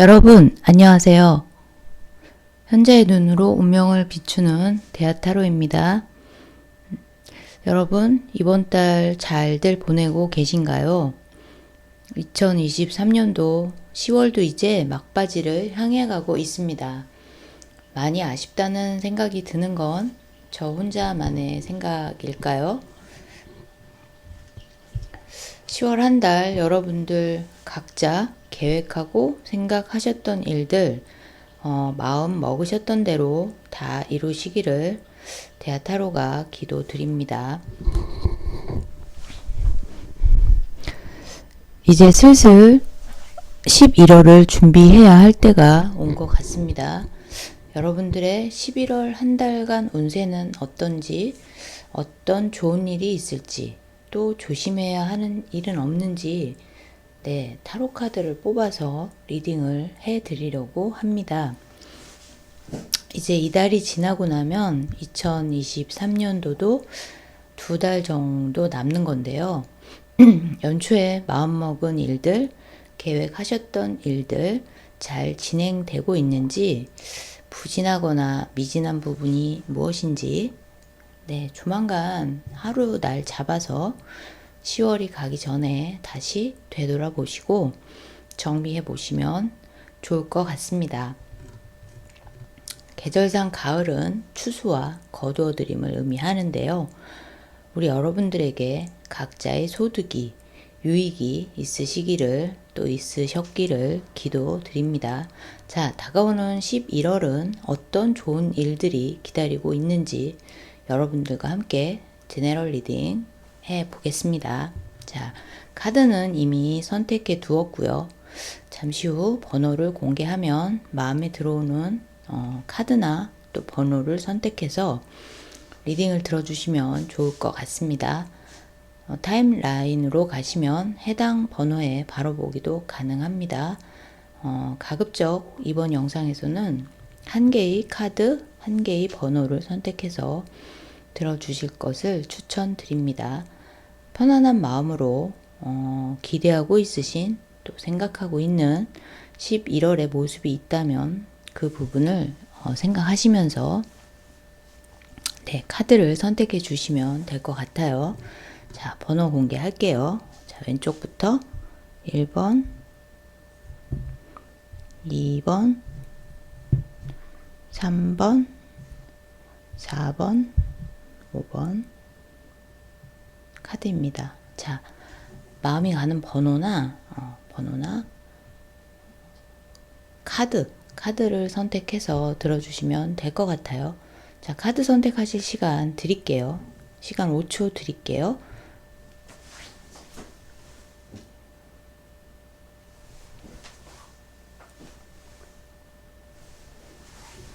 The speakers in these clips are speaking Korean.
여러분, 안녕하세요. 현재의 눈으로 운명을 비추는 대하타로입니다. 여러분, 이번 달 잘들 보내고 계신가요? 2023년도 10월도 이제 막바지를 향해 가고 있습니다. 많이 아쉽다는 생각이 드는 건 저 혼자만의 생각일까요? 10월 한 달 여러분들 각자 계획하고 생각하셨던 일들 마음 먹으셨던 대로 다 이루시기를 대하타로가 기도드립니다. 이제 슬슬 11월을 준비해야 할 때가 온 것 같습니다. 여러분들의 11월 한 달간 운세는 어떤지, 어떤 좋은 일이 있을지, 또 조심해야 하는 일은 없는지 타로 카드를 뽑아서 리딩을 해 드리려고 합니다. 이제 이달이 지나고 나면 2023년도도 2달 정도 남는 건데요. 연초에 마음먹은 일들, 계획하셨던 일들 잘 진행되고 있는지, 부진하거나 미진한 부분이 무엇인지 조만간 하루 날 잡아서 10월이 가기 전에 다시 되돌아보시고 정비해 보시면 좋을 것 같습니다. 계절상 가을은 추수와 거두어들임을 의미하는데요. 우리 여러분들에게 각자의 소득이, 유익이 있으시기를 또 있으셨기를 기도드립니다. 자, 다가오는 11월은 어떤 좋은 일들이 기다리고 있는지 여러분들과 함께 제너럴 리딩 해 보겠습니다. 자, 카드는 이미 선택해 두었고요. 잠시 후 번호를 공개하면 마음에 들어오는 카드나 또 번호를 선택해서 리딩을 들어주시면 좋을 것 같습니다. 타임라인으로 가시면 해당 번호에 바로 보기도 가능합니다. 가급적 이번 영상에서는 한 개의 카드, 한 개의 번호를 선택해서 들어주실 것을 추천드립니다. 편안한 마음으로 기대하고 있으신, 또 생각하고 있는 11월의 모습이 있다면 그 부분을 생각하시면서 카드를 선택해 주시면 될 것 같아요. 자, 번호 공개할게요. 자, 왼쪽부터 1번, 2번, 3번, 4번, 5번 카드입니다. 자, 마음이 가는 번호나 카드를 선택해서 들어주시면 될 것 같아요. 자, 카드 선택하실 시간 드릴게요. 시간 5초 드릴게요.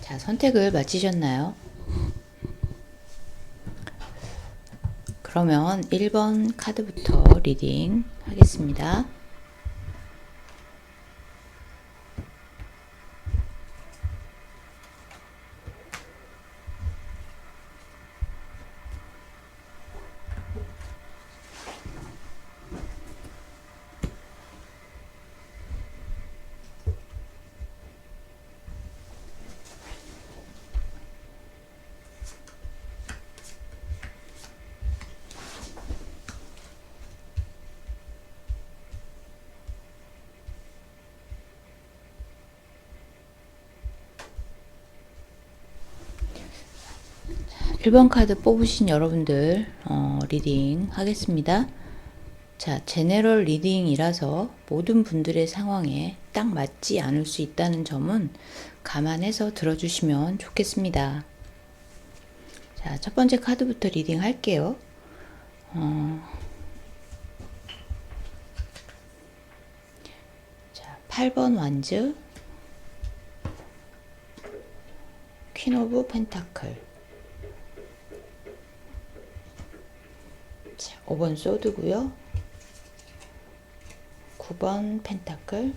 자, 선택을 마치셨나요? 그러면 1번 카드부터 리딩 하겠습니다. 자, 1번 카드 뽑으신 여러분들 리딩 하겠습니다. 자, 제너럴 리딩이라서 모든 분들의 상황에 딱 맞지 않을 수 있다는 점은 감안해서 들어주시면 좋겠습니다. 자, 첫 번째 카드부터 리딩 할게요. 자, 8번 완즈, 퀸 오브 펜타클, 자, 5번 소드고요. 9번 펜타클.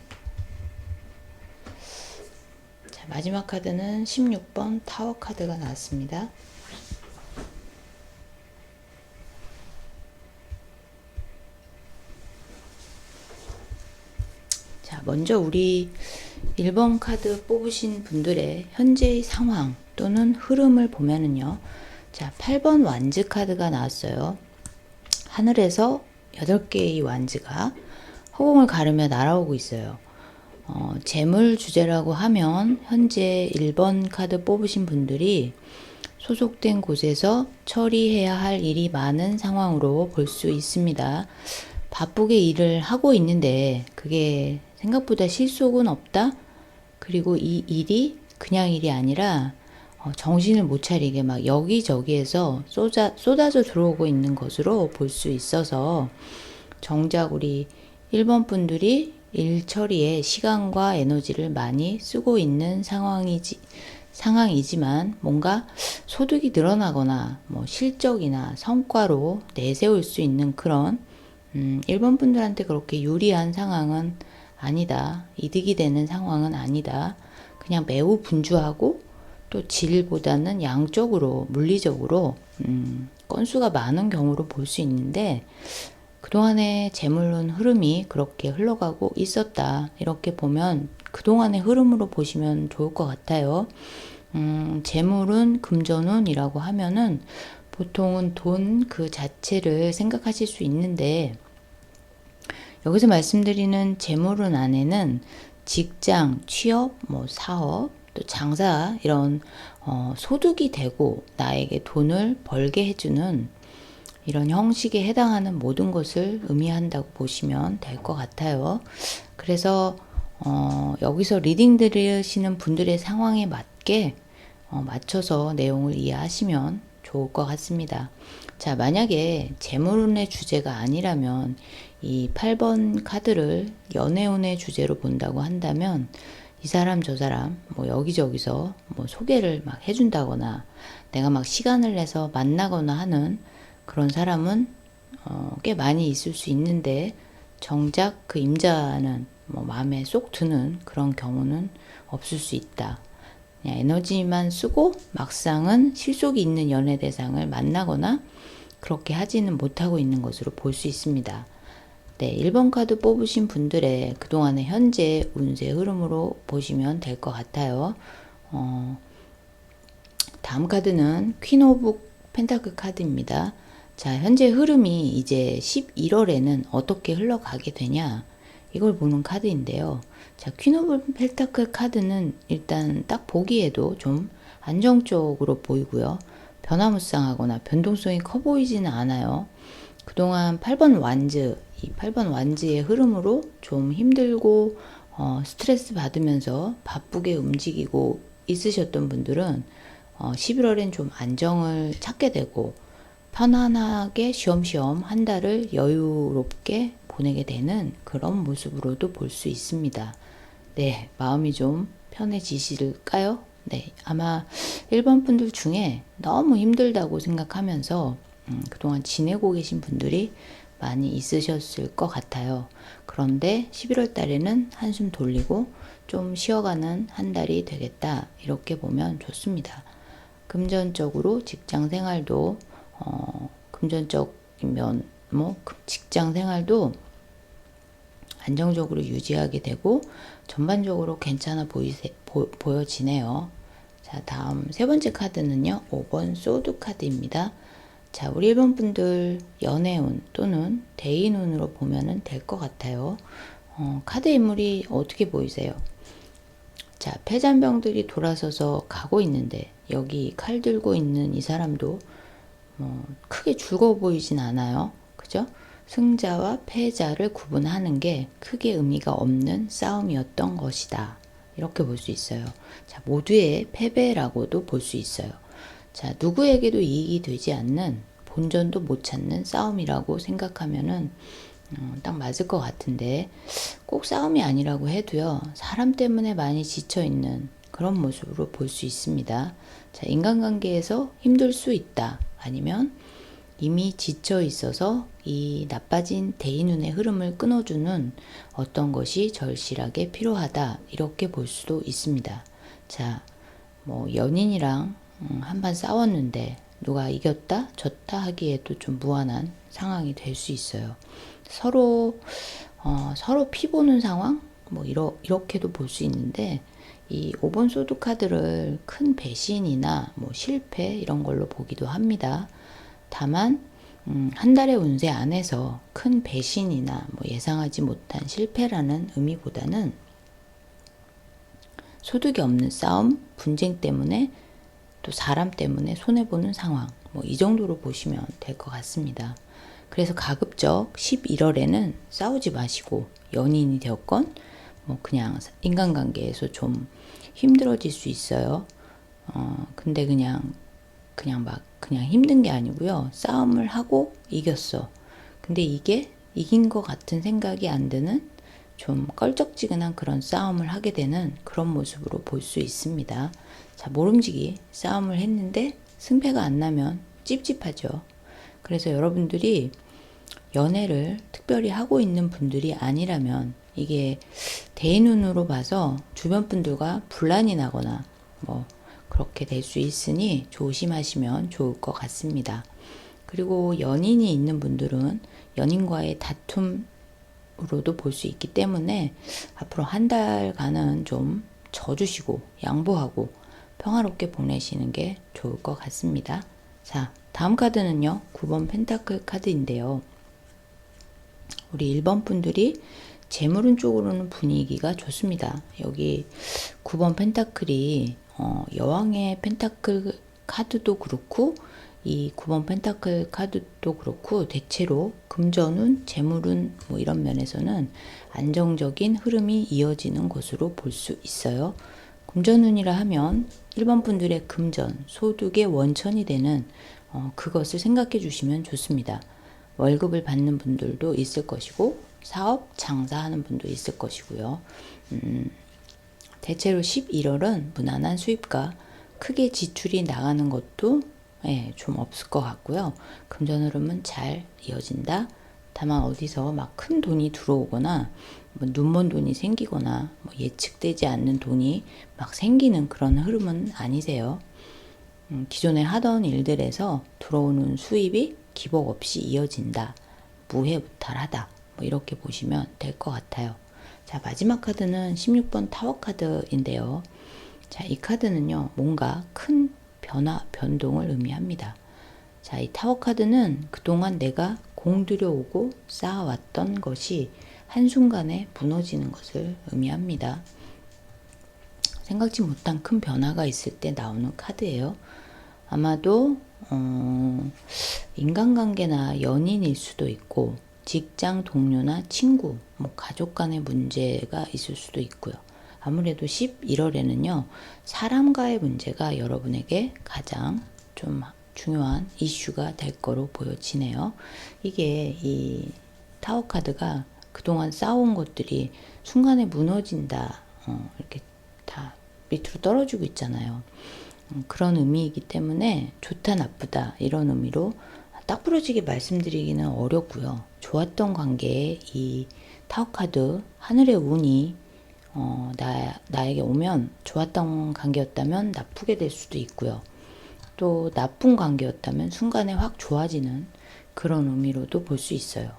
자, 마지막 카드는 16번 타워 카드가 나왔습니다. 자, 먼저 우리 1번 카드 뽑으신 분들의 현재의 상황 또는 흐름을 보면은요. 자, 8번 완즈 카드가 나왔어요. 하늘에서 8개의 완즈가 허공을 가르며 날아오고 있어요. 재물 주제라고 하면 현재 1번 카드 뽑으신 분들이 소속된 곳에서 처리해야 할 일이 많은 상황으로 볼 수 있습니다. 바쁘게 일을 하고 있는데 그게 생각보다 실속은 없다? 그리고 이 일이 그냥 일이 아니라 정신을 못 차리게 막 여기저기에서 쏟아져 들어오고 있는 것으로 볼 수 있어서 정작 우리 1번 분들이 일 처리에 시간과 에너지를 많이 쓰고 있는 상황이지만 뭔가 소득이 늘어나거나 뭐 실적이나 성과로 내세울 수 있는 그런 1번 분들한테 그렇게 유리한 상황은 아니다. 이득이 되는 상황은 아니다. 그냥 매우 분주하고 또 질보다는 양적으로 물리적으로 건수가 많은 경우로 볼 수 있는데 그동안의 재물론 흐름이 그렇게 흘러가고 있었다. 이렇게 보면 그동안의 흐름으로 보시면 좋을 것 같아요. 재물은 금전운이라고 하면은 보통은 돈 그 자체를 생각하실 수 있는데 여기서 말씀드리는 재물운 안에는 직장, 취업, 뭐 사업, 또 장사 이런 소득이 되고 나에게 돈을 벌게 해주는 이런 형식에 해당하는 모든 것을 의미한다고 보시면 될 것 같아요. 그래서 여기서 리딩 들으시는 분들의 상황에 맞게 맞춰서 내용을 이해하시면 좋을 것 같습니다. 자, 만약에 재물운의 주제가 아니라면 이 8번 카드를 연애운의 주제로 본다고 한다면 이 사람 저 사람 뭐 여기저기서 뭐 소개를 막 해준다거나 내가 막 시간을 내서 만나거나 하는 그런 사람은 꽤 많이 있을 수 있는데 정작 그 임자는 뭐 마음에 쏙 드는 그런 경우는 없을 수 있다. 그냥 에너지만 쓰고 막상은 실속이 있는 연애 대상을 만나거나 그렇게 하지는 못하고 있는 것으로 볼 수 있습니다. 네, 1번 카드 뽑으신 분들의 그동안의 현재 운세 흐름으로 보시면 될 것 같아요. 다음 카드는 퀸 오브 펜타클 카드입니다. 자, 현재 흐름이 이제 11월에는 어떻게 흘러가게 되냐 이걸 보는 카드인데요. 자, 퀸 오브 펜타클 카드는 일단 딱 보기에도 좀 안정적으로 보이고요. 변화무쌍하거나 변동성이 커 보이지는 않아요. 그동안 8번 완즈, 이 8번 완즈의 흐름으로 좀 힘들고 스트레스 받으면서 바쁘게 움직이고 있으셨던 분들은 11월엔 좀 안정을 찾게 되고 편안하게 쉬엄쉬엄 한 달을 여유롭게 보내게 되는 그런 모습으로도 볼 수 있습니다. 네, 마음이 좀 편해지실까요? 네, 아마 1번 분들 중에 너무 힘들다고 생각하면서 그동안 지내고 계신 분들이 많이 있으셨을 것 같아요. 그런데 11월 달에는 한숨 돌리고 좀 쉬어가는 한 달이 되겠다. 이렇게 보면 좋습니다. 금전적으로 직장 생활도 금전적이면 뭐 직장 생활도 안정적으로 유지하게 되고 전반적으로 괜찮아 보여지네요. 자, 다음 세 번째 카드는요. 5번 소드 카드입니다. 자, 우리 1번 분들 연애운 또는 대인운으로 보면 될 것 같아요. 카드 인물이 어떻게 보이세요? 자, 패잔병들이 돌아서서 가고 있는데 여기 칼 들고 있는 이 사람도 크게 즐거워 보이진 않아요. 그죠? 승자와 패자를 구분하는 게 크게 의미가 없는 싸움이었던 것이다. 이렇게 볼 수 있어요. 자, 모두의 패배라고도 볼 수 있어요. 자, 누구에게도 이익이 되지 않는 본전도 못 찾는 싸움이라고 생각하면은 딱 맞을 것 같은데 꼭 싸움이 아니라고 해도요. 사람 때문에 많이 지쳐있는 그런 모습으로 볼 수 있습니다. 자, 인간관계에서 힘들 수 있다. 아니면 이미 지쳐 있어서 이 나빠진 대인운의 흐름을 끊어주는 어떤 것이 절실하게 필요하다. 이렇게 볼 수도 있습니다. 자, 뭐 연인이랑 한판 싸웠는데 누가 이겼다 졌다 하기에도 좀 무한한 상황이 될 수 있어요. 서로 피 보는 상황, 뭐 이렇게도 볼 수 있는데, 이 5번 소드 카드를 큰 배신이나 뭐 실패 이런 걸로 보기도 합니다. 다만 한 달의 운세 안에서 큰 배신이나 뭐 예상하지 못한 실패라는 의미보다는 소득이 없는 싸움, 분쟁 때문에 또 사람 때문에 손해보는 상황, 뭐 이 정도로 보시면 될 것 같습니다. 그래서 가급적 11월에는 싸우지 마시고, 연인이 되었건 뭐 그냥 인간관계에서 좀 힘들어질 수 있어요. 근데 그냥 힘든 게 아니고요. 싸움을 하고 이겼어. 근데 이게 이긴 것 같은 생각이 안 드는, 좀 껄쩍지근한 그런 싸움을 하게 되는 그런 모습으로 볼 수 있습니다. 자, 모름지기 싸움을 했는데 승패가 안 나면 찝찝하죠. 그래서 여러분들이 연애를 특별히 하고 있는 분들이 아니라면, 이게 대인운으로 봐서 주변 분들과 분란이 나거나 뭐 그렇게 될 수 있으니 조심하시면 좋을 것 같습니다. 그리고 연인이 있는 분들은 연인과의 다툼으로도 볼 수 있기 때문에 앞으로 한 달간은 좀 져주시고 양보하고 평화롭게 보내시는 게 좋을 것 같습니다. 자, 다음 카드는요, 9번 펜타클 카드인데요. 우리 1번 분들이 재물운 쪽으로는 분위기가 좋습니다. 여기 9번 펜타클이 여왕의 펜타클 카드도 그렇고, 이 9번 펜타클 카드도 그렇고, 대체로 금전운, 재물운 뭐 이런 면에서는 안정적인 흐름이 이어지는 것으로 볼 수 있어요. 금전운이라 하면 1번 분들의 금전, 소득의 원천이 되는 그것을 생각해 주시면 좋습니다. 월급을 받는 분들도 있을 것이고, 사업, 장사하는 분도 있을 것이고요. 대체로 11월은 무난한 수입과 크게 지출이 나가는 것도 좀 없을 것 같고요. 금전 흐름은 잘 이어진다. 다만 어디서 막 큰 돈이 들어오거나 뭐 눈먼 돈이 생기거나 뭐 예측되지 않는 돈이 막 생기는 그런 흐름은 아니세요. 기존에 하던 일들에서 들어오는 수입이 기복 없이 이어진다. 무해무탈하다. 뭐 이렇게 보시면 될 것 같아요. 자, 마지막 카드는 16번 타워 카드인데요. 자, 이 카드는요, 뭔가 큰 변화, 변동을 의미합니다. 자, 이 타워 카드는 그동안 내가 공들여오고 쌓아왔던 것이 한순간에 무너지는 것을 의미합니다. 생각지 못한 큰 변화가 있을 때 나오는 카드예요. 아마도 인간관계나 연인일 수도 있고, 직장 동료나 친구, 뭐 가족 간의 문제가 있을 수도 있고요. 아무래도 11월에는요, 사람과의 문제가 여러분에게 가장 좀 중요한 이슈가 될 거로 보여지네요. 이게 이 타워 카드가 그동안 쌓아온 것들이 순간에 무너진다, 이렇게 다 밑으로 떨어지고 있잖아요. 그런 의미이기 때문에 좋다 나쁘다 이런 의미로 딱 부러지게 말씀드리기는 어렵고요. 좋았던 관계에 이 타워 카드, 하늘의 운이 나에게 오면 좋았던 관계였다면 나쁘게 될 수도 있고요. 또 나쁜 관계였다면 순간에 확 좋아지는 그런 의미로도 볼 수 있어요.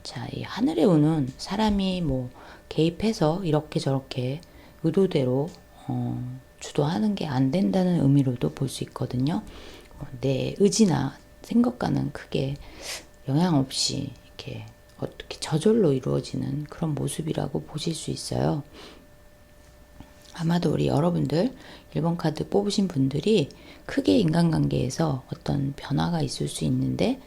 자, 이 하늘의 운은 사람이 뭐 개입해서 이렇게 저렇게 의도대로 주도하는 게 안 된다는 의미로도 볼 수 있거든요. 내 의지나 생각과는 크게 영향 없이 이렇게 어떻게 저절로 이루어지는 그런 모습이라고 보실 수 있어요. 아마도 우리 여러분들 1번 카드 뽑으신 분들이 크게 인간관계에서 어떤 변화가 있을 수 있는데,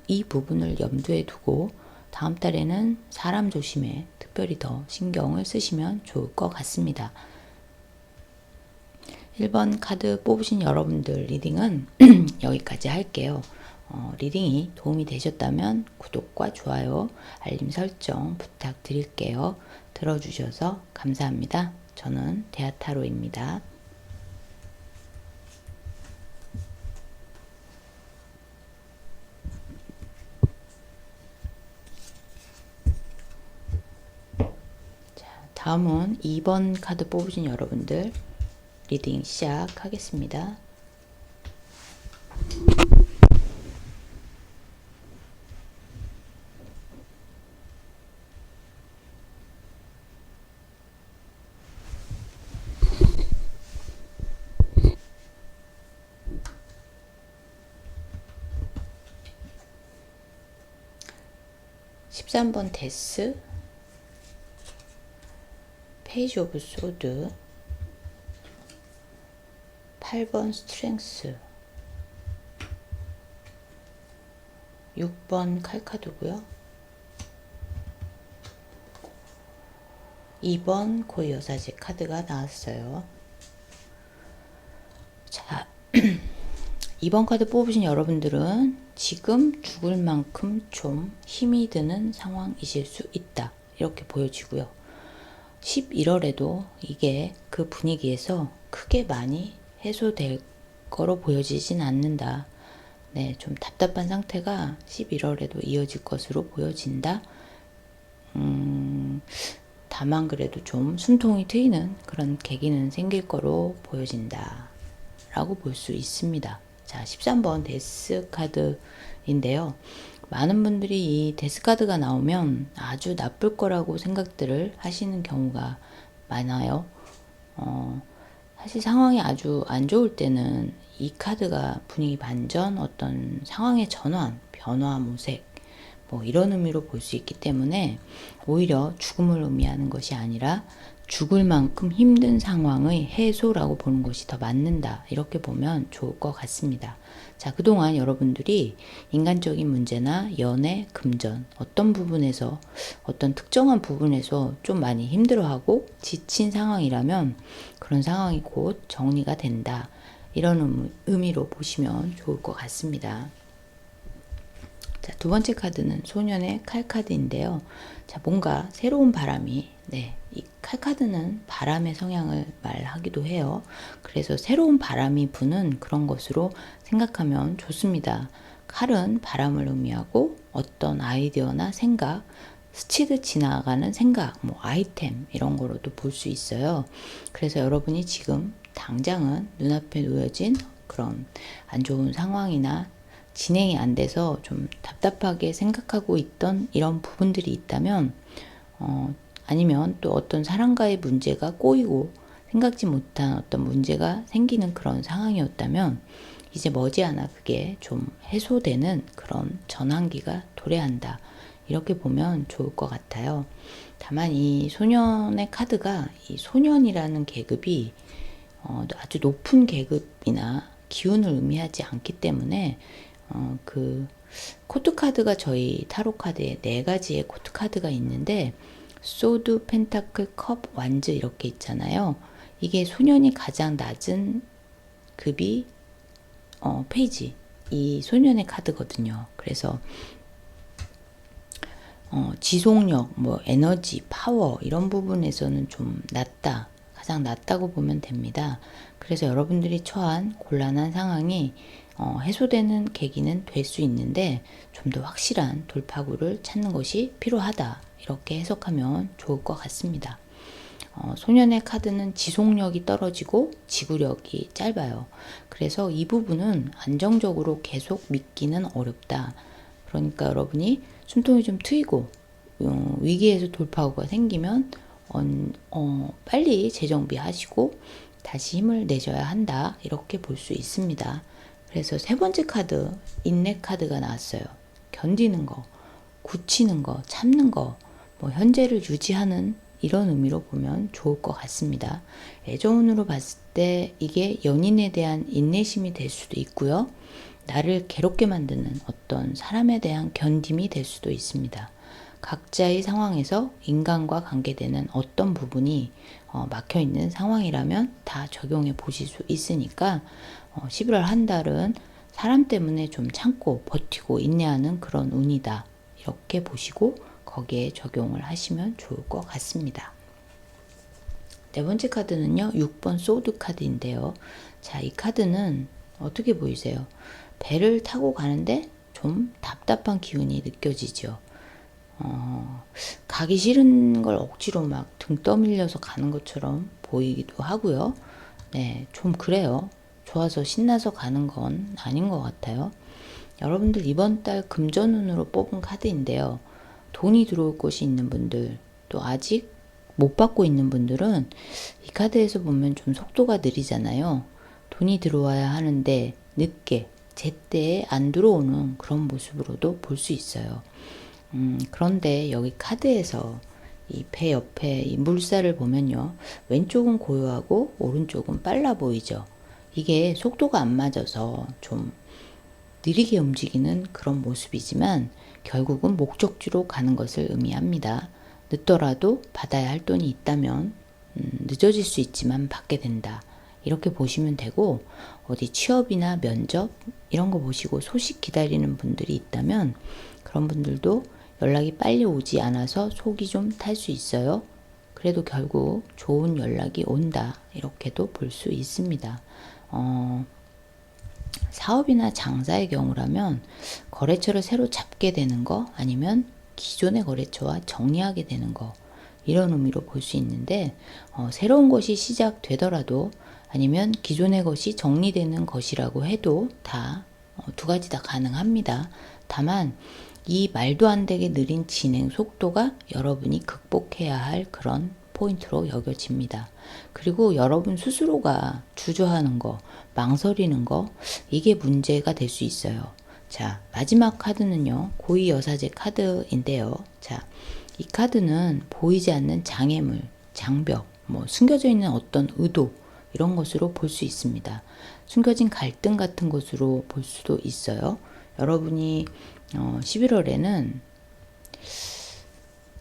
이 부분을 염두에 두고 다음 달에는 사람 조심에 특별히 더 신경을 쓰시면 좋을 것 같습니다. 1번 카드 뽑으신 여러분들 리딩은 여기까지 할게요. 리딩이 도움이 되셨다면 구독과 좋아요, 알림 설정 부탁드릴게요. 들어주셔서 감사합니다. 저는 대하타로입니다. 자, 다음은 2번 카드 뽑으신 여러분들 리딩 시작하겠습니다. 13번 데스, 페이지 오브 소드, 8번 스트렝스, 6번 칼카드고요. 2번 고위 여사제 카드가 나왔어요. 자, 2번 카드 뽑으신 여러분들은 지금 죽을 만큼 좀 힘이 드는 상황이실 수 있다. 이렇게 보여지고요. 11월에도 이게 그 분위기에서 크게 많이 해소될 거로 보여지진 않는다. 네, 좀 답답한 상태가 11월에도 이어질 것으로 보여진다. 다만 그래도 좀 숨통이 트이는 그런 계기는 생길 거로 보여진다 라고 볼 수 있습니다. 자, 13번 데스 카드인데요. 많은 분들이 이 데스 카드가 나오면 아주 나쁠 거라고 생각들을 하시는 경우가 많아요. 사실 상황이 아주 안 좋을 때는 이 카드가 분위기 반전, 어떤 상황의 전환, 변화, 모색, 뭐 이런 의미로 볼 수 있기 때문에 오히려 죽음을 의미하는 것이 아니라 죽을 만큼 힘든 상황의 해소라고 보는 것이 더 맞는다. 이렇게 보면 좋을 것 같습니다. 자, 그동안 여러분들이 인간적인 문제나 연애, 금전, 어떤 부분에서, 어떤 특정한 부분에서 좀 많이 힘들어하고 지친 상황이라면 그런 상황이 곧 정리가 된다. 이런 의미로 보시면 좋을 것 같습니다. 자, 두 번째 카드는 소년의 칼카드인데요. 자, 뭔가 새로운 바람이, 이 칼카드는 바람의 성향을 말하기도 해요. 그래서 새로운 바람이 부는 그런 것으로 생각하면 좋습니다. 칼은 바람을 의미하고 어떤 아이디어나 생각, 스치듯 지나가는 생각, 뭐 아이템 이런 거로도 볼 수 있어요. 그래서 여러분이 지금 당장은 눈앞에 놓여진 그런 안 좋은 상황이나 진행이 안 돼서 좀 답답하게 생각하고 있던 이런 부분들이 있다면, 아니면 또 어떤 사람과의 문제가 꼬이고 생각지 못한 어떤 문제가 생기는 그런 상황이었다면 이제 머지않아 그게 좀 해소되는 그런 전환기가 도래한다. 이렇게 보면 좋을 것 같아요. 다만 이 소년의 카드가 이 소년이라는 계급이 아주 높은 계급이나 기운을 의미하지 않기 때문에 그 코트 카드가 저희 타로 카드에 4가지의 코트 카드가 있는데 소드, 펜타클, 컵, 완즈 이렇게 있잖아요. 이게 소년이 가장 낮은 급이 페이지 이 소년의 카드거든요. 그래서 지속력, 뭐 에너지, 파워 이런 부분에서는 좀 낮다. 가장 낮다고 보면 됩니다. 그래서 여러분들이 처한 곤란한 상황이 해소되는 계기는 될 수 있는데 좀 더 확실한 돌파구를 찾는 것이 필요하다. 이렇게 해석하면 좋을 것 같습니다. 소년의 카드는 지속력이 떨어지고 지구력이 짧아요. 그래서 이 부분은 안정적으로 계속 믿기는 어렵다. 그러니까 여러분이 숨통이 좀 트이고 위기에서 돌파구가 생기면 빨리 재정비하시고 다시 힘을 내줘야 한다. 이렇게 볼 수 있습니다. 그래서 세 번째 카드, 인내 카드가 나왔어요. 견디는 거, 굳히는 거, 참는 거, 뭐 현재를 유지하는 이런 의미로 보면 좋을 것 같습니다. 애정운으로 봤을 때 이게 연인에 대한 인내심이 될 수도 있고요. 나를 괴롭게 만드는 어떤 사람에 대한 견딤이 될 수도 있습니다. 각자의 상황에서 인간과 관계되는 어떤 부분이 막혀있는 상황이라면 다 적용해 보실 수 있으니까 11월 한 달은 사람 때문에 좀 참고 버티고 인내하는 그런 운이다. 이렇게 보시고 거기에 적용을 하시면 좋을 것 같습니다. 네 번째 카드는요. 6번 소드 카드인데요. 자, 이 카드는 어떻게 보이세요? 배를 타고 가는데 좀 답답한 기운이 느껴지죠. 가기 싫은 걸 억지로 막 등 떠밀려서 가는 것처럼 보이기도 하고요. 네, 좀 그래요. 좋아서 신나서 가는 건 아닌 것 같아요. 여러분들 이번 달 금전운으로 뽑은 카드인데요. 돈이 들어올 곳이 있는 분들, 또 아직 못 받고 있는 분들은 이 카드에서 보면 좀 속도가 느리잖아요. 돈이 들어와야 하는데 늦게, 제때에 안 들어오는 그런 모습으로도 볼 수 있어요. 그런데 여기 카드에서 이 배 옆에 이 물살을 보면요. 왼쪽은 고요하고 오른쪽은 빨라 보이죠. 이게 속도가 안 맞아서 좀 느리게 움직이는 그런 모습이지만 결국은 목적지로 가는 것을 의미합니다. 늦더라도 받아야 할 돈이 있다면 늦어질 수 있지만 받게 된다. 이렇게 보시면 되고, 어디 취업이나 면접 이런 거 보시고 소식 기다리는 분들이 있다면 그런 분들도 연락이 빨리 오지 않아서 속이 좀 탈 수 있어요. 그래도 결국 좋은 연락이 온다. 이렇게도 볼 수 있습니다. 사업이나 장사의 경우라면 거래처를 새로 잡게 되는 거, 아니면 기존의 거래처와 정리하게 되는 거, 이런 의미로 볼 수 있는데, 새로운 것이 시작되더라도 아니면 기존의 것이 정리되는 것이라고 해도 다 두 가지 다 가능합니다. 다만 이 말도 안 되게 느린 진행 속도가 여러분이 극복해야 할 그런 포인트로 여겨집니다. 그리고 여러분 스스로가 주저하는 거, 망설이는 거, 이게 문제가 될 수 있어요. 자, 마지막 카드는요, 고위 여사제 카드인데요. 자, 이 카드는 보이지 않는 장애물, 장벽, 숨겨져 있는 어떤 의도, 이런 것으로 볼 수 있습니다. 숨겨진 갈등 같은 것으로 볼 수도 있어요. 여러분이 11월에는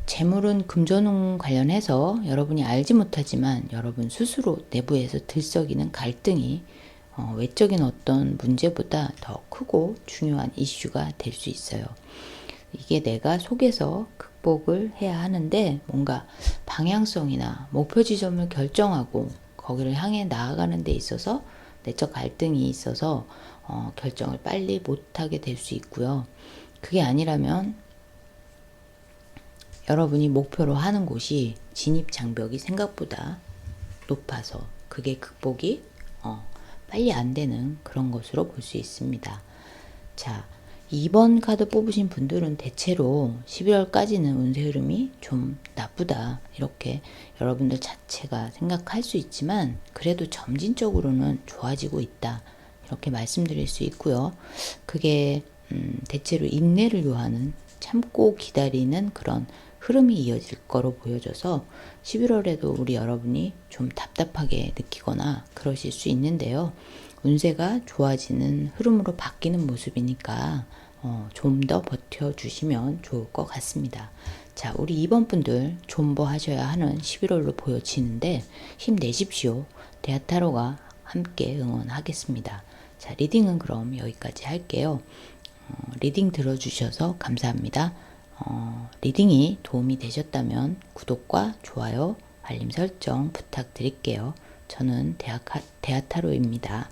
재물은 금전운 관련해서 여러분이 알지 못하지만 여러분 스스로 내부에서 들썩이는 갈등이 외적인 어떤 문제보다 더 크고 중요한 이슈가 될 수 있어요. 이게 내가 속에서 극복을 해야 하는데, 뭔가 방향성이나 목표 지점을 결정하고 거기를 향해 나아가는 데 있어서 내적 갈등이 있어서 결정을 빨리 못하게 될 수 있고요. 그게 아니라면 여러분이 목표로 하는 곳이 진입 장벽이 생각보다 높아서 그게 극복이 빨리 안 되는 그런 것으로 볼 수 있습니다. 자, 2번 카드 뽑으신 분들은 대체로 11월까지는 운세 흐름이 좀 나쁘다, 이렇게 여러분들 자체가 생각할 수 있지만 그래도 점진적으로는 좋아지고 있다, 이렇게 말씀드릴 수 있고요. 그게 대체로 인내를 요하는, 참고 기다리는 그런 흐름이 이어질 거로 보여져서 11월에도 우리 여러분이 좀 답답하게 느끼거나 그러실 수 있는데요. 운세가 좋아지는 흐름으로 바뀌는 모습이니까 좀 더 버텨주시면 좋을 것 같습니다. 자, 우리 2번 분들 존버 하셔야 하는 11월로 보여지는데 힘내십시오. 대하타로가 함께 응원하겠습니다. 자, 리딩은 그럼 여기까지 할게요. 리딩 들어주셔서 감사합니다. 리딩이 도움이 되셨다면 구독과 좋아요, 알림 설정 부탁드릴게요. 저는 대하타로입니다.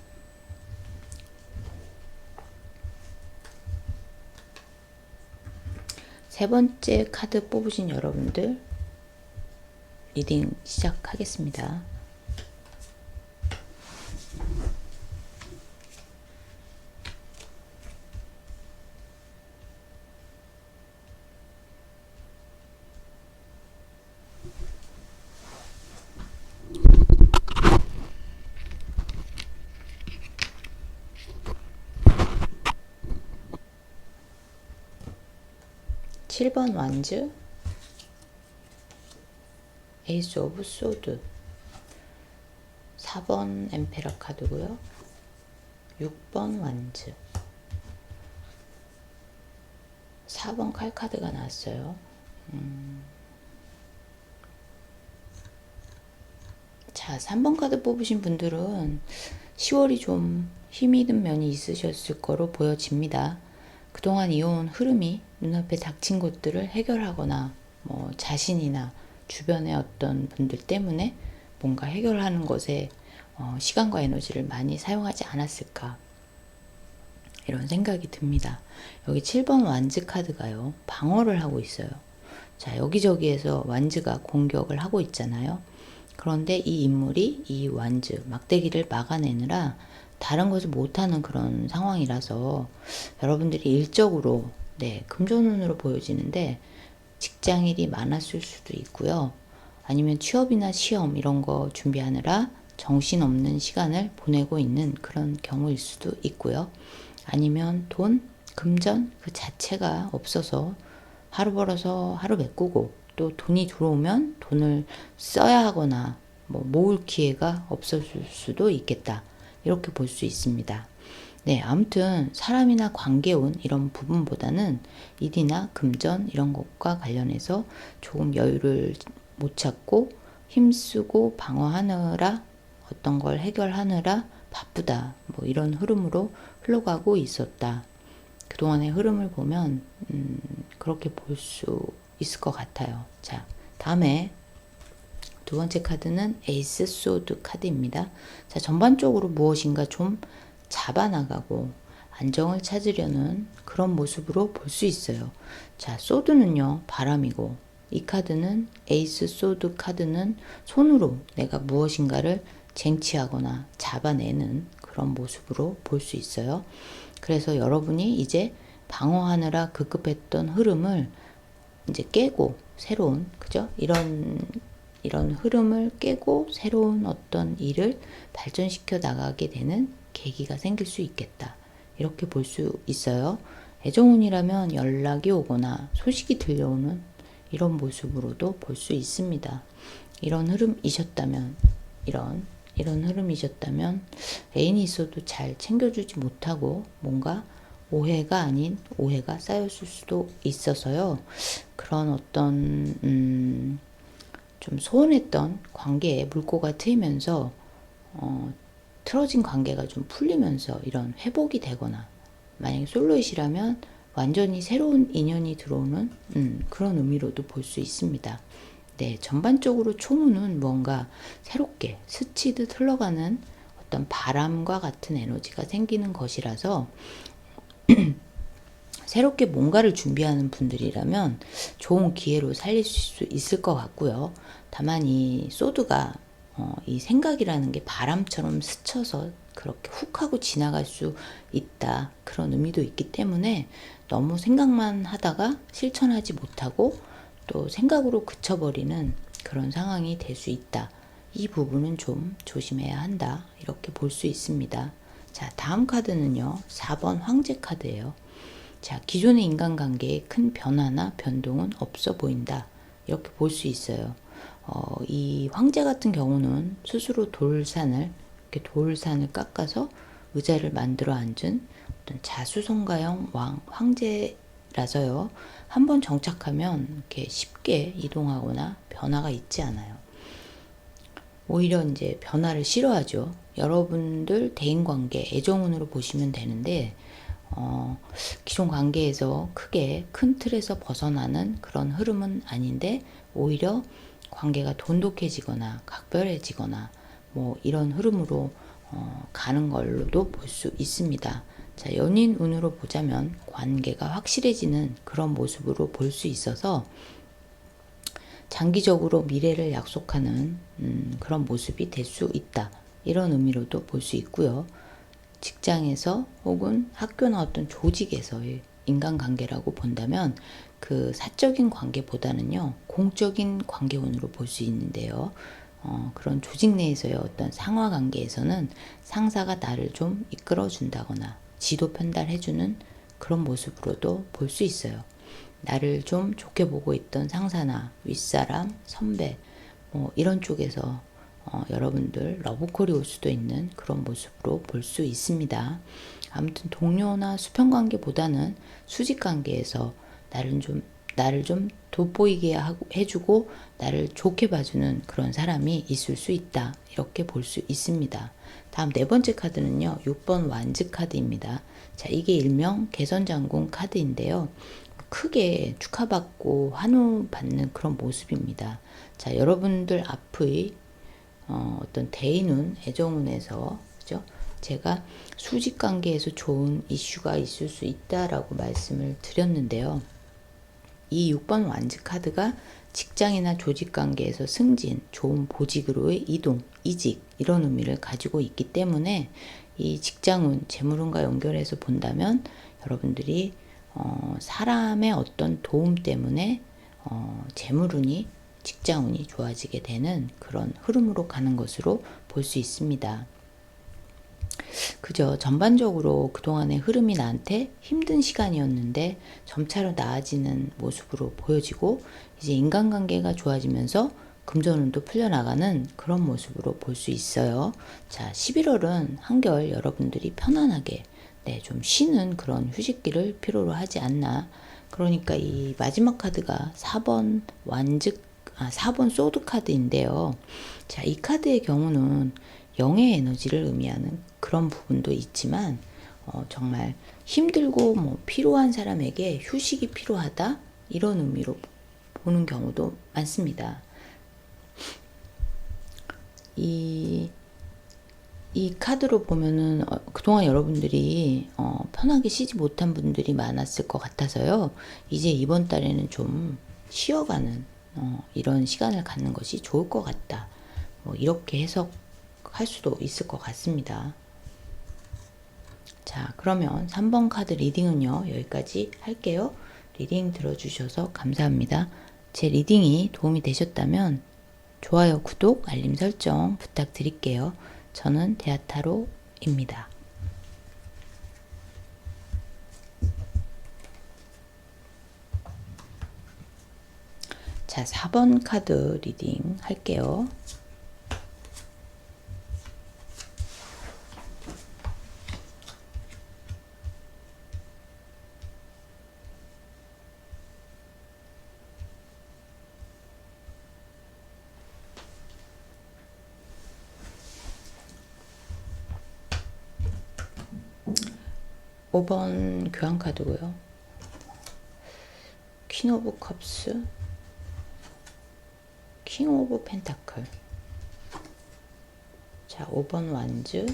세 번째 카드 뽑으신 여러분들 리딩 시작하겠습니다. 7번 완즈, 에이스 오브 소드, 4번 엠페러 카드고요. 6번 완즈, 4번 칼 카드가 나왔어요. 자, 3번 카드 뽑으신 분들은 10월이 좀 힘이 든 면이 있으셨을 거로 보여집니다. 그동안 이어온 흐름이 눈앞에 닥친 것들을 해결하거나 자신이나 주변의 어떤 분들 때문에 뭔가 해결하는 것에 시간과 에너지를 많이 사용하지 않았을까, 이런 생각이 듭니다. 여기 7번 완즈 카드가요, 방어를 하고 있어요. 자, 여기저기에서 완즈가 공격을 하고 있잖아요. 그런데 이 인물이 이 완즈, 막대기를 막아내느라 다른 것을 못하는 그런 상황이라서 여러분들이 일적으로 금전운으로 보여지는데 직장일이 많았을 수도 있고요. 아니면 취업이나 시험 이런 거 준비하느라 정신없는 시간을 보내고 있는 그런 경우일 수도 있고요. 아니면 돈, 금전 그 자체가 없어서 하루 벌어서 하루 메꾸고 또 돈이 들어오면 돈을 써야 하거나 뭐 모을 기회가 없어질 수도 있겠다. 이렇게 볼 수 있습니다. 네, 아무튼 사람이나 관계운 이런 부분보다는 일이나 금전 이런 것과 관련해서 조금 여유를 못 찾고 힘쓰고 방어하느라 어떤 걸 해결하느라 바쁘다. 뭐 이런 흐름으로 흘러가고 있었다. 그동안의 흐름을 보면 그렇게 볼 수 있을 것 같아요. 자, 다음에 두 번째 카드는 에이스 소드 카드입니다. 자, 전반적으로 무엇인가 좀 잡아나가고 안정을 찾으려는 그런 모습으로 볼 수 있어요. 자, 소드는요, 바람이고 이 카드는 에이스 소드 카드는 손으로 내가 무엇인가를 쟁취하거나 잡아내는 그런 모습으로 볼 수 있어요. 그래서 여러분이 이제 방어하느라 급급했던 흐름을 이제 깨고 새로운, 그죠? 이런 흐름을 깨고 새로운 어떤 일을 발전시켜 나가게 되는 계기가 생길 수 있겠다. 이렇게 볼 수 있어요. 애정운이라면 연락이 오거나 소식이 들려오는 이런 모습으로도 볼 수 있습니다. 이런 흐름이셨다면, 이런 흐름이셨다면 애인이 있어도 잘 챙겨주지 못하고 뭔가 오해가 아닌 오해가 쌓였을 수도 있어서요. 그런 어떤 좀 소원했던 관계에 물꼬가 트이면서 틀어진 관계가 좀 풀리면서 이런 회복이 되거나 만약에 솔로이시라면 완전히 새로운 인연이 들어오는 그런 의미로도 볼 수 있습니다. 네, 전반적으로 초문은 뭔가 새롭게 스치듯 흘러가는 어떤 바람과 같은 에너지가 생기는 것이라서 새롭게 뭔가를 준비하는 분들이라면 좋은 기회로 살릴 수 있을 것 같고요. 다만 이 소드가 이 생각이라는 게 바람처럼 스쳐서 그렇게 훅 하고 지나갈 수 있다. 그런 의미도 있기 때문에 너무 생각만 하다가 실천하지 못하고 또 생각으로 그쳐버리는 그런 상황이 될 수 있다. 이 부분은 좀 조심해야 한다. 이렇게 볼 수 있습니다. 자, 다음 카드는요. 4번 황제 카드예요. 자, 기존의 인간관계에 큰 변화나 변동은 없어 보인다. 이렇게 볼 수 있어요. 이 황제 같은 경우는 스스로 이렇게 돌산을 깎아서 의자를 만들어 앉은 어떤 자수성가형 황제라서요. 한번 정착하면 이렇게 쉽게 이동하거나 변화가 있지 않아요. 오히려 이제 변화를 싫어하죠. 여러분들 대인관계, 애정운으로 보시면 되는데 기존 관계에서 크게 큰 틀에서 벗어나는 그런 흐름은 아닌데 오히려 관계가 돈독해지거나 각별해지거나 뭐 이런 흐름으로 가는 걸로도 볼 수 있습니다. 자, 연인 운으로 보자면 관계가 확실해지는 그런 모습으로 볼 수 있어서 장기적으로 미래를 약속하는 그런 모습이 될 수 있다. 이런 의미로도 볼 수 있고요. 직장에서 혹은 학교나 어떤 조직에서의 인간관계라고 본다면 그 사적인 관계보다는요 공적인 관계운으로 볼 수 있는데요. 그런 조직 내에서의 어떤 상하 관계에서는 상사가 나를 좀 이끌어 준다거나 지도 편달해주는 그런 모습으로도 볼 수 있어요. 나를 좀 좋게 보고 있던 상사나 윗사람, 선배 뭐 이런 쪽에서 여러분들 러브콜이 올 수도 있는 그런 모습으로 볼 수 있습니다. 아무튼 동료나 수평관계보다는 수직관계에서 나를 좀 돋보이게 해주고 나를 좋게 봐주는 그런 사람이 있을 수 있다. 이렇게 볼 수 있습니다. 다음 네 번째 카드는요. 6번 완즈 카드입니다. 자, 이게 일명 개선장군 카드인데요. 크게 축하받고 환호받는 그런 모습입니다. 자, 여러분들 앞의 어떤 대인운, 애정운에서 그죠? 제가 수직 관계에서 좋은 이슈가 있을 수 있다라고 말씀을 드렸는데요. 이 6번 완즈 카드가 직장이나 조직 관계에서 승진, 좋은 보직으로의 이동, 이직 이런 의미를 가지고 있기 때문에 이 직장운, 재물운과 연결해서 본다면 여러분들이 사람의 어떤 도움 때문에 재물운이 직장운이 좋아지게 되는 그런 흐름으로 가는 것으로 볼 수 있습니다. 그죠. 전반적으로 그동안의 흐름이 나한테 힘든 시간이었는데 점차로 나아지는 모습으로 보여지고 이제 인간관계가 좋아지면서 금전운도 풀려나가는 그런 모습으로 볼 수 있어요. 자, 11월은 한결 여러분들이 편안하게 좀 쉬는 그런 휴식기를 필요로 하지 않나. 그러니까 이 마지막 카드가 4번 완즉 4번 소드 카드인데요. 자, 이 카드의 경우는 영의 에너지를 의미하는 그런 부분도 있지만 정말 힘들고 뭐 필요한 사람에게 휴식이 필요하다 이런 의미로 보는 경우도 많습니다. 이 카드로 보면은 그동안 여러분들이 편하게 쉬지 못한 분들이 많았을 것 같아서요. 이제 이번 달에는 좀 쉬어가는 이런 시간을 갖는 것이 좋을 것 같다. 뭐 이렇게 해석할 수도 있을 것 같습니다. 자, 그러면 3번 카드 리딩은요, 여기까지 할게요. 리딩 들어주셔서 감사합니다. 제 리딩이 도움이 되셨다면 좋아요, 구독, 알림 설정 부탁드릴게요. 저는 대아타로입니다. 자, 4번 카드 리딩 할게요. 오 번 교환 카드고요. 퀸 오브 컵스, 킹 오브 펜타클. 자, 5번 완즈,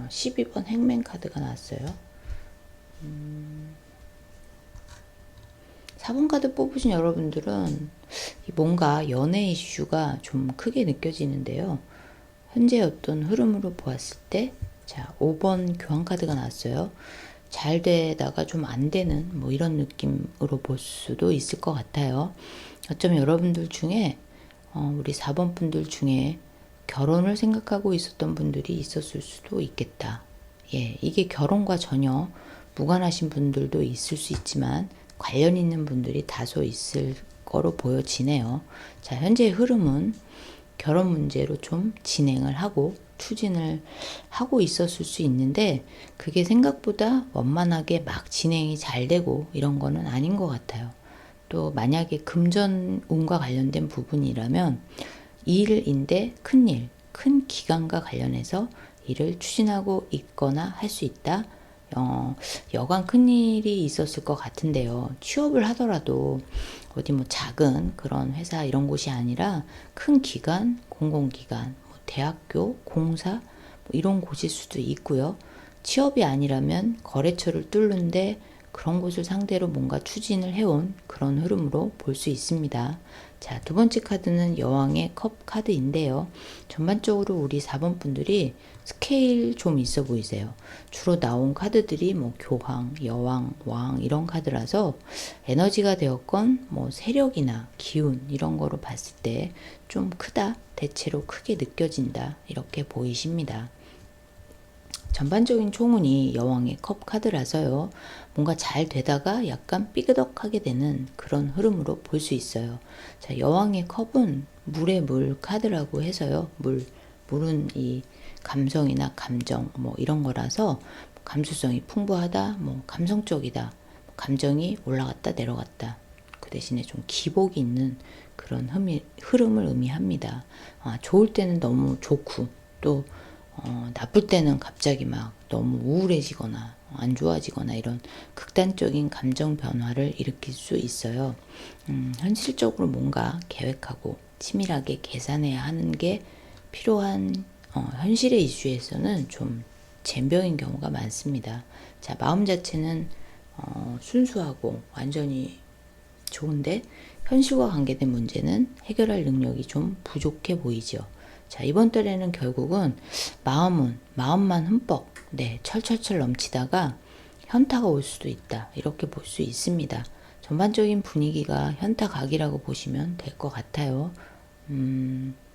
12번 행맨 카드가 나왔어요. 4번 카드 뽑으신 여러분들은 뭔가 연애 이슈가 좀 크게 느껴지는데요. 현재 어떤 흐름으로 보았을 때, 자, 5번 교환 카드가 나왔어요. 잘 되다가 좀 안 되는 뭐 이런 느낌으로 볼 수도 있을 것 같아요. 어쩌면 여러분들 중에 우리 4번 분들 중에 결혼을 생각하고 있었던 분들이 있었을 수도 있겠다. 예, 이게 결혼과 전혀 무관하신 분들도 있을 수 있지만 관련 있는 분들이 다소 있을 거로 보여지네요. 자, 현재의 흐름은 결혼 문제로 좀 진행을 하고 추진을 하고 있었을 수 있는데 그게 생각보다 원만하게 막 진행이 잘 되고 이런 거는 아닌 것 같아요. 또 만약에 금전운과 관련된 부분이라면 일인데 큰일, 큰 기간과 관련해서 일을 추진하고 있거나 할 수 있다. 여간 큰일이 있었을 것 같은데요. 취업을 하더라도 어디 뭐 작은 그런 회사 이런 곳이 아니라 큰 기관, 공공기관, 뭐 대학교, 공사 뭐 이런 곳일 수도 있고요. 취업이 아니라면 거래처를 뚫는데 그런 곳을 상대로 뭔가 추진을 해온 그런 흐름으로 볼 수 있습니다. 자, 두 번째 카드는 여왕의 컵 카드인데요. 전반적으로 우리 4번 분들이 스케일 좀 있어 보이세요. 주로 나온 카드들이 뭐 교황, 여왕, 왕 이런 카드라서 에너지가 되었건 뭐 세력이나 기운 이런 거로 봤을 때 좀 크다, 대체로 크게 느껴진다 이렇게 보이십니다. 전반적인 총운이 여왕의 컵 카드라서요. 뭔가 잘 되다가 약간 삐그덕하게 되는 그런 흐름으로 볼 수 있어요. 자, 여왕의 컵은 물의 물 카드라고 해서요. 물은 이 감성이나 감정 뭐 이런 거라서 감수성이 풍부하다, 뭐 감성적이다, 감정이 올라갔다 내려갔다. 그 대신에 좀 기복이 있는 그런 흐름을 의미합니다. 좋을 때는 너무 좋고 또 나쁠 때는 갑자기 막 너무 우울해지거나 안 좋아지거나 이런 극단적인 감정 변화를 일으킬 수 있어요. 현실적으로 뭔가 계획하고 치밀하게 계산해야 하는 게 필요한 현실의 이슈에서는 좀 젬병인 경우가 많습니다. 자, 마음 자체는 순수하고 완전히 좋은데 현실과 관계된 문제는 해결할 능력이 좀 부족해 보이죠. 자, 이번 달에는 결국은 마음만 흠뻑, 철철철 넘치다가 현타가 올 수도 있다. 이렇게 볼 수 있습니다. 전반적인 분위기가 현타 각이라고 보시면 될 것 같아요.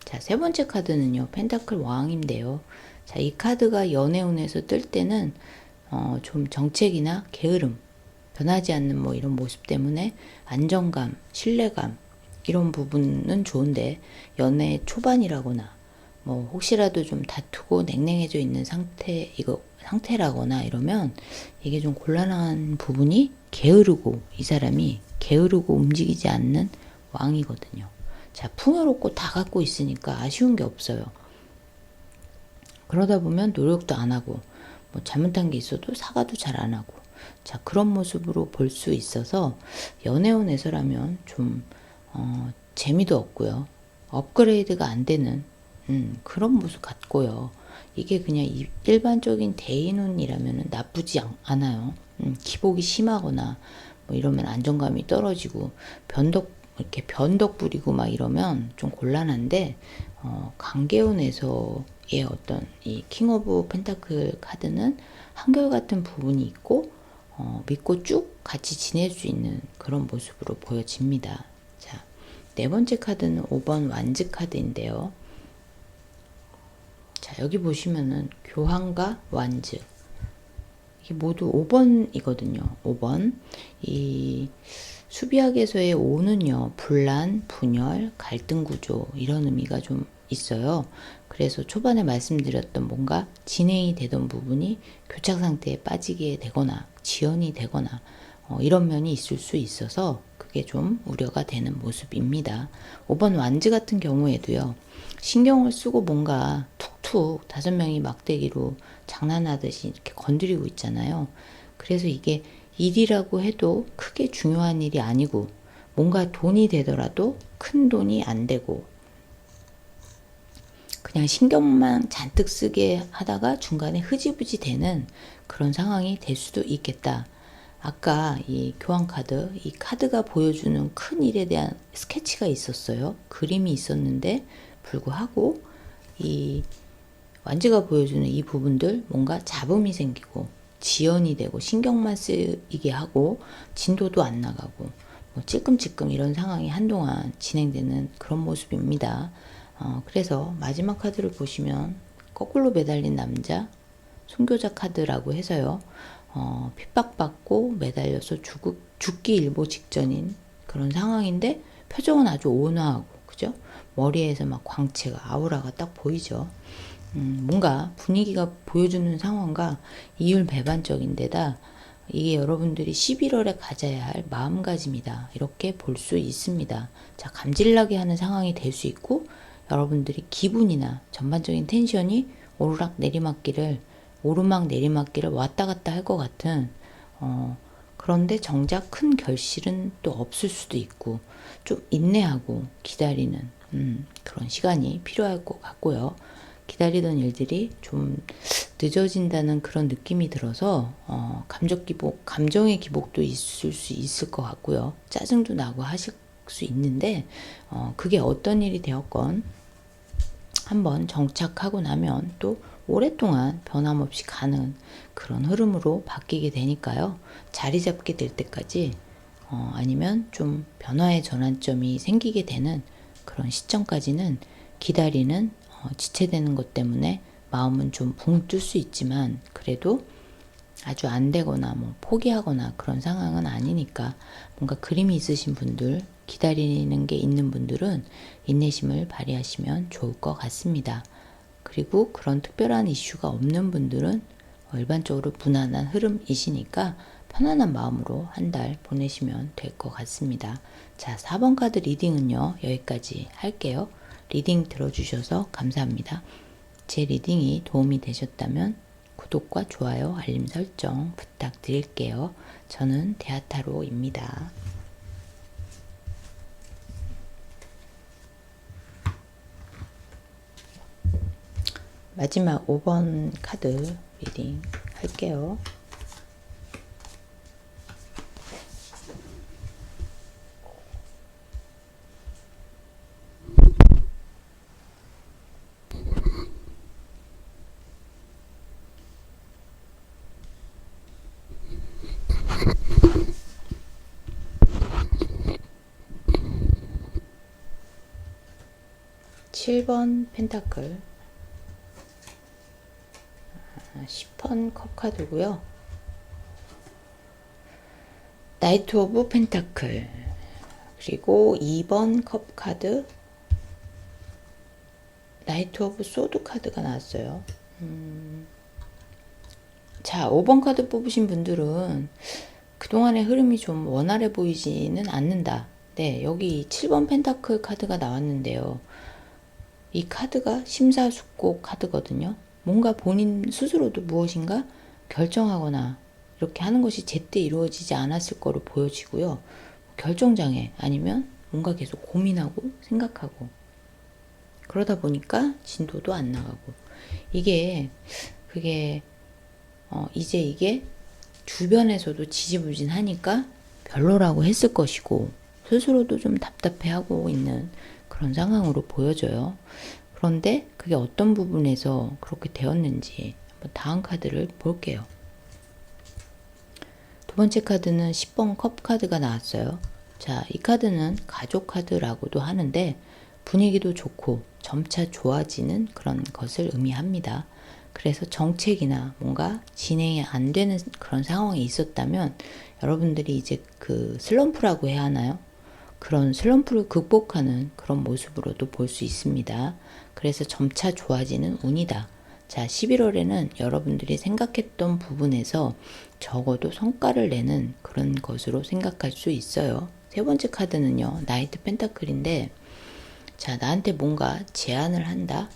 자, 세 번째 카드는요, 펜타클 왕인데요. 자, 이 카드가 연애운에서 뜰 때는 좀 정책이나 게으름, 변하지 않는 뭐 이런 모습 때문에 안정감, 신뢰감 이런 부분은 좋은데, 연애 초반이라거나 뭐 혹시라도 좀 다투고 냉랭해져 있는 상태라거나 이러면 이게 좀 곤란한 부분이, 게으르고 이 사람이 게으르고 움직이지 않는 왕이거든요. 자, 풍요롭고 다 갖고 있으니까 아쉬운 게 없어요. 그러다 보면 노력도 안 하고 뭐 잘못한 게 있어도 사과도 잘 안 하고, 자, 그런 모습으로 볼 수 있어서 연애운에서라면 좀 재미도 없고요. 업그레이드가 안 되는 그런 모습 같고요. 이게 그냥 일반적인 대인운이라면 나쁘지 않아요. 기복이 심하거나 뭐 이러면 안정감이 떨어지고 이렇게 변덕 부리고 막 이러면 좀 곤란한데, 관계운에서의 어떤 이 킹 오브 펜타클 카드는 한결같은 부분이 있고, 믿고 쭉 같이 지낼 수 있는 그런 모습으로 보여집니다. 자, 네 번째 카드는 5번 완즈 카드인데요. 자, 여기 보시면은 교황과 완즈, 이게 모두 5번이거든요. 5번. 이 수비학에서의 5는요, 분란, 분열, 갈등 구조 이런 의미가 좀 있어요. 그래서 초반에 말씀드렸던 뭔가 진행이 되던 부분이 교착 상태에 빠지게 되거나 지연이 되거나 이런 면이 있을 수 있어서 그게 좀 우려가 되는 모습입니다. 5번 완즈 같은 경우에도요, 신경을 쓰고 뭔가 툭툭 5명이 막대기로 장난하듯이 이렇게 건드리고 있잖아요. 그래서 이게 일이라고 해도 크게 중요한 일이 아니고, 뭔가 돈이 되더라도 큰 돈이 안 되고, 그냥 신경만 잔뜩 쓰게 하다가 중간에 흐지부지 되는 그런 상황이 될 수도 있겠다. 아까 이 교환 카드, 이 카드가 보여주는 큰 일에 대한 스케치가 있었어요. 그림이 있었는데 불구하고 이 완즈가 보여주는 이 부분들, 뭔가 잡음이 생기고 지연이 되고 신경만 쓰이게 하고 진도도 안 나가고 뭐 찔끔찔끔 이런 상황이 한동안 진행되는 그런 모습입니다. 그래서 마지막 카드를 보시면 거꾸로 매달린 남자, 순교자 카드라고 해서요, 핍박받고 매달려서 죽기 일보 직전인 그런 상황인데 표정은 아주 온화하고, 그죠? 머리에서 막 광채가, 아우라가 딱 보이죠. 뭔가 분위기가 보여주는 상황과 이율배반적인데다, 이게 여러분들이 11월에 가져야 할 마음가짐이다, 이렇게 볼 수 있습니다. 자, 감질나게 하는 상황이 될 수 있고, 여러분들이 기분이나 전반적인 텐션이 오르막 내리막길을 왔다 갔다 할 것 같은, 그런데 정작 큰 결실은 또 없을 수도 있고, 좀 인내하고 기다리는 그런 시간이 필요할 것 같고요. 기다리던 일들이 좀 늦어진다는 그런 느낌이 들어서 감정의 기복도 있을 수 있을 것 같고요. 짜증도 나고 하실 수 있는데, 그게 어떤 일이 되었건 한번 정착하고 나면 또 오랫동안 변함없이 가는 그런 흐름으로 바뀌게 되니까요. 자리 잡게 될 때까지, 아니면 좀 변화의 전환점이 생기게 되는 그런 시점까지는 기다리는, 지체되는 것 때문에 마음은 좀 붕 뜰 수 있지만, 그래도 아주 안 되거나 뭐 포기하거나 그런 상황은 아니니까, 뭔가 그림이 있으신 분들, 기다리는 게 있는 분들은 인내심을 발휘하시면 좋을 것 같습니다. 그리고 그런 특별한 이슈가 없는 분들은 일반적으로 무난한 흐름이시니까 편안한 마음으로 한 달 보내시면 될 것 같습니다. 자, 4번 카드 리딩은요, 여기까지 할게요. 리딩 들어주셔서 감사합니다. 제 리딩이 도움이 되셨다면 구독과 좋아요, 알림 설정 부탁드릴게요. 저는 대하타로입니다. 마지막 5번 카드 리딩 할게요. 7번 펜타클, 10번 컵 카드고요. 나이트 오브 펜타클, 그리고 2번 컵 카드, 나이트 오브 소드 카드가 나왔어요. 자, 5번 카드 뽑으신 분들은 그동안의 흐름이 좀 원활해 보이지는 않는다. 네, 여기 7번 펜타클 카드가 나왔는데요. 이 카드가 심사숙고 카드거든요. 뭔가 본인 스스로도 무엇인가 결정하거나 이렇게 하는 것이 제때 이루어지지 않았을 거로 보여지고요. 결정장애 아니면 뭔가 계속 고민하고 생각하고 그러다 보니까 진도도 안 나가고 그게 이제 이게 주변에서도 지지부진하니까 별로라고 했을 것이고 스스로도 좀 답답해하고 있는 그런 상황으로 보여져요. 그런데 그게 어떤 부분에서 그렇게 되었는지 한번 다음 카드를 볼게요. 두 번째 카드는 10번 컵 카드가 나왔어요. 자, 이 카드는 가족 카드라고도 하는데 분위기도 좋고 점차 좋아지는 그런 것을 의미합니다. 그래서 정책이나 뭔가 진행이 안 되는 그런 상황이 있었다면 여러분들이 이제 그 슬럼프라고 해야 하나요? 그런 슬럼프를 극복하는 그런 모습으로도 볼 수 있습니다. 그래서 점차 좋아지는 운이다. 자, 11월에는 여러분들이 생각했던 부분에서 적어도 성과를 내는 그런 것으로 생각할 수 있어요. 세 번째 카드는요, 나이트 펜타클인데, 자, 나한테 뭔가 제안을 한다?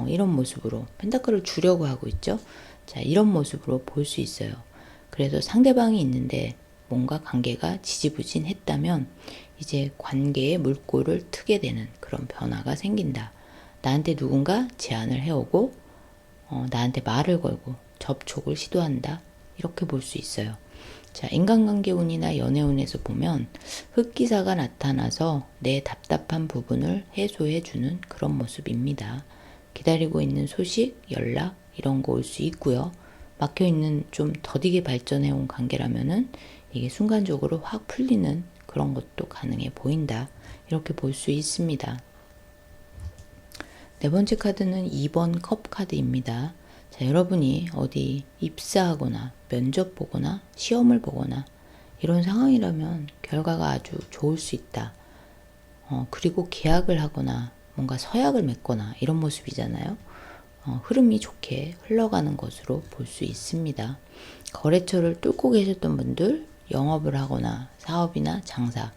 이런 모습으로 펜타클을 주려고 하고 있죠. 자, 이런 모습으로 볼 수 있어요. 그래서 상대방이 있는데 뭔가 관계가 지지부진했다면 이제 관계의 물꼬를 트게 되는 그런 변화가 생긴다. 나한테 누군가 제안을 해오고 나한테 말을 걸고 접촉을 시도한다. 이렇게 볼 수 있어요. 자, 인간관계 운이나 연애 운에서 보면 흑기사가 나타나서 내 답답한 부분을 해소해주는 그런 모습입니다. 기다리고 있는 소식, 연락 이런 거 올 수 있고요. 막혀있는 좀 더디게 발전해온 관계라면은 이게 순간적으로 확 풀리는 그런 것도 가능해 보인다. 이렇게 볼 수 있습니다. 네 번째 카드는 2번 컵 카드입니다. 자, 여러분이 어디 입사하거나 면접 보거나 시험을 보거나 이런 상황이라면 결과가 아주 좋을 수 있다. 그리고 계약을 하거나 뭔가 서약을 맺거나 이런 모습이잖아요. 흐름이 좋게 흘러가는 것으로 볼 수 있습니다. 거래처를 뚫고 계셨던 분들, 영업을 하거나 사업이나 장사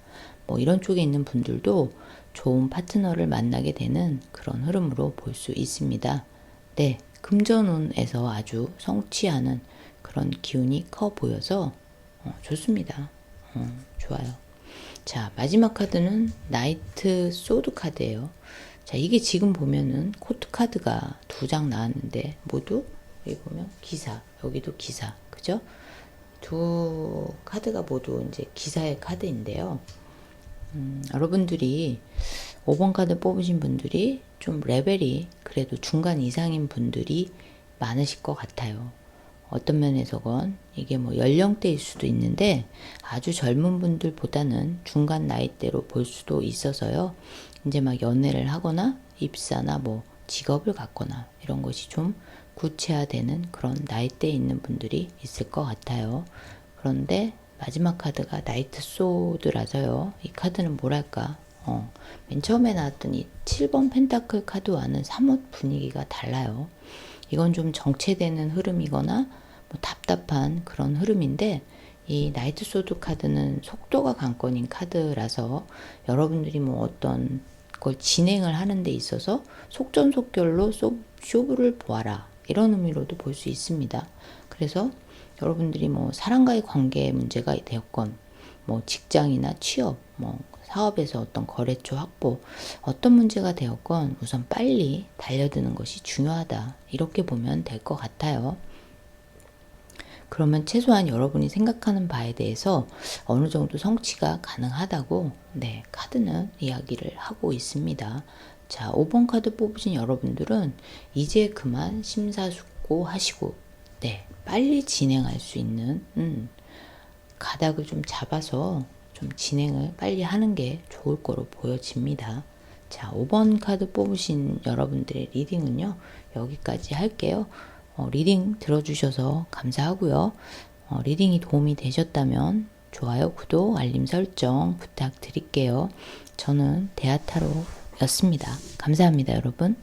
뭐 이런 쪽에 있는 분들도 좋은 파트너를 만나게 되는 그런 흐름으로 볼 수 있습니다. 네, 금전운에서 아주 성취하는 그런 기운이 커 보여서 좋습니다. 좋아요. 자, 마지막 카드는 나이트 소드 카드예요. 자, 이게 지금 보면은 코트 카드가 2장 나왔는데 모두 여기 보면 기사, 여기도 기사, 그죠? 두 카드가 모두 이제 기사의 카드인데요. 여러분들이 5번 카드 뽑으신 분들이 좀 레벨이 그래도 중간 이상인 분들이 많으실 것 같아요. 어떤 면에서건 이게 뭐 연령대일 수도 있는데 아주 젊은 분들보다는 중간 나이대로 볼 수도 있어서요. 이제 막 연애를 하거나 입사나 뭐 직업을 갖거나 이런 것이 좀 구체화되는 그런 나이대에 있는 분들이 있을 것 같아요. 그런데 마지막 카드가 나이트 소드라서요. 이 카드는 뭐랄까 맨 처음에 나왔던 이 7번 펜타클 카드와는 사뭇 분위기가 달라요. 이건 좀 정체되는 흐름이거나 뭐 답답한 그런 흐름인데 이 나이트 소드 카드는 속도가 관건인 카드라서 여러분들이 뭐 어떤 걸 진행을 하는 데 있어서 속전속결로 쇼부를 보아라 이런 의미로도 볼 수 있습니다. 그래서 여러분들이 뭐 사람과의 관계 문제가 되었건 뭐 직장이나 취업 뭐 사업에서 어떤 거래처 확보 어떤 문제가 되었건 우선 빨리 달려드는 것이 중요하다 이렇게 보면 될 것 같아요. 그러면 최소한 여러분이 생각하는 바에 대해서 어느 정도 성취가 가능하다고 네, 카드는 이야기를 하고 있습니다. 자, 5번 카드 뽑으신 여러분들은 이제 그만 심사숙고하시고 네, 빨리 진행할 수 있는 가닥을 좀 잡아서 좀 진행을 빨리 하는 게 좋을 거로 보여집니다. 자, 5번 카드 뽑으신 여러분들의 리딩은요, 여기까지 할게요. 리딩 들어주셔서 감사하고요. 리딩이 도움이 되셨다면 좋아요, 구독, 알림 설정 부탁드릴게요. 저는 대하타로였습니다. 감사합니다, 여러분.